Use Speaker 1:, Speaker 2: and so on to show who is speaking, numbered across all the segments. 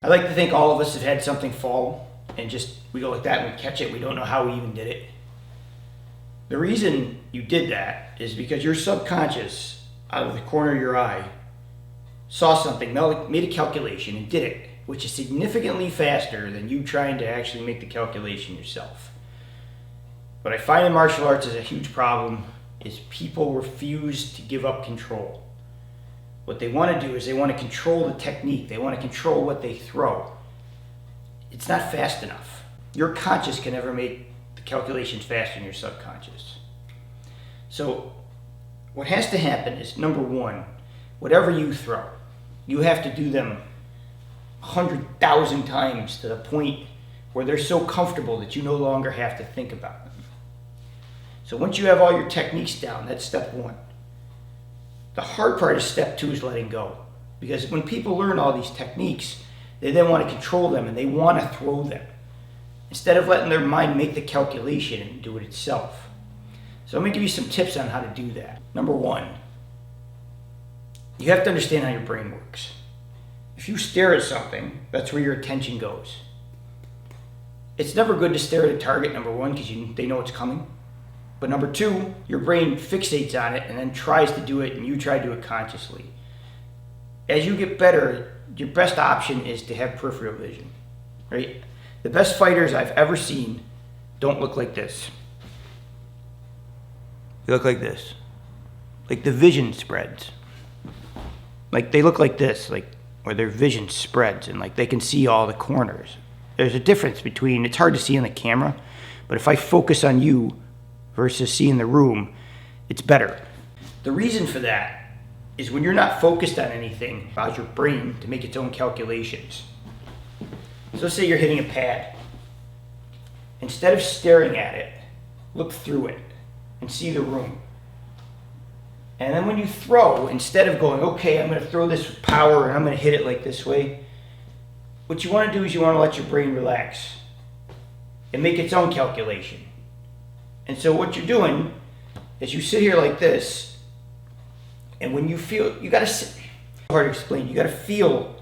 Speaker 1: I like to think all of us have had something fall and just we go like that and we catch it. We don't know how we even did it. The reason you did that is because your subconscious, out of the corner of your eye, saw something, made a calculation and did it, which is significantly faster than you trying to actually make the calculation yourself. What I find in martial arts is a huge problem is people refuse to give up control. What they want to do is they want to control the technique. They want to control what they throw. It's not fast enough. Your conscious can never make the calculations faster than your subconscious. So what has to happen is, number one, whatever you throw, you have to do them 100,000 times to the point where they're so comfortable that you no longer have to think about them. So once you have all your techniques down, that's step one. The hard part is step two, is letting go. Because when people learn all these techniques, they then want to control them and they want to throw them, instead of letting their mind make the calculation and do it itself. So I'm going to give you some tips on how to do that. Number one, you have to understand how your brain works. If you stare at something, that's where your attention goes. It's never good to stare at a target, number one, because they know it's coming. But number two, your brain fixates on it and then tries to do it, and you try to do it consciously. As you get better, your best option is to have peripheral vision, right? The best fighters I've ever seen don't look like this. They look like this. Like the vision spreads. Like they look like this, like where their vision spreads and like they can see all the corners. There's a difference between, it's hard to see on the camera, but if I focus on you versus seeing the room, it's better. The reason for that is when you're not focused on anything, allows your brain to make its own calculations. So let's say you're hitting a pad. Instead of staring at it, look through it and see the room. And then when you throw, instead of going, okay, I'm going to throw this with power and I'm going to hit it like this way, what you want to do is you want to let your brain relax and make its own calculation. And so what you're doing is you sit here like this, and when you feel, you got to sit, hard to explain, you got to feel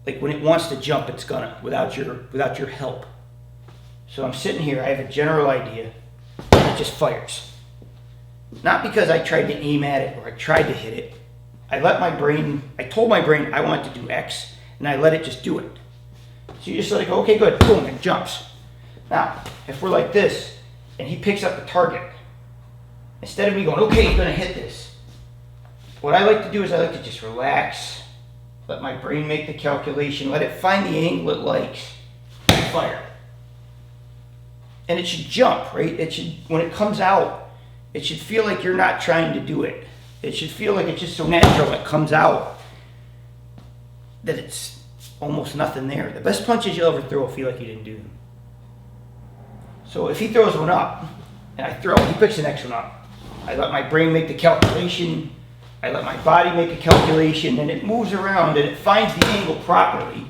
Speaker 1: like when it wants to jump, it's gonna, without your help. So I'm sitting here, I have a general idea, and it just fires. Not because I tried to aim at it or I tried to hit it. I told my brain I want to do X, and I let it just do it. So you just let it go, okay, good, boom, it jumps. Now, if we're like this, and he picks up the target, instead of me going, okay, he's gonna hit this, what I like to do is I like to just relax, let my brain make the calculation, let it find the angle it likes, and fire. And it should jump, right? It should, when it comes out, it should feel like you're not trying to do it. It should feel like it's just so natural it comes out that it's almost nothing there. The best punches you'll ever throw will feel like you didn't do them. So if he throws one up, and I throw, he picks the next one up. I let my brain make the calculation, I let my body make a calculation, and it moves around and it finds the angle properly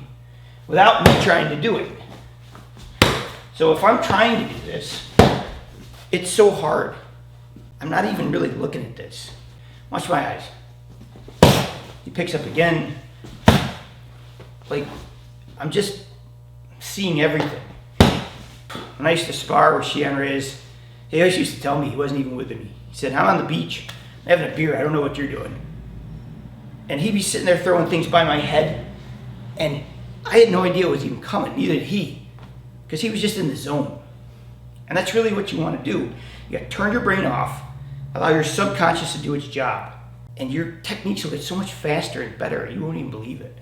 Speaker 1: without me trying to do it. So if I'm trying to do this, it's so hard. I'm not even really looking at this. Watch my eyes. He picks up again. Like, I'm just seeing everything. When I used to spar with Shian Reyes, he always used to tell me, he wasn't even with me. He said, I'm on the beach, I'm having a beer, I don't know what you're doing. And he'd be sitting there throwing things by my head, and I had no idea it was even coming, neither did he, because he was just in the zone. And that's really what you want to do. You got to turn your brain off, allow your subconscious to do its job, and your techniques will get so much faster and better, you won't even believe it.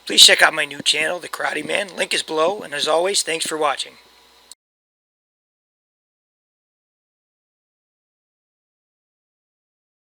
Speaker 1: Please check out my new channel, The Karate Man. Link is below, and as always, thanks for watching.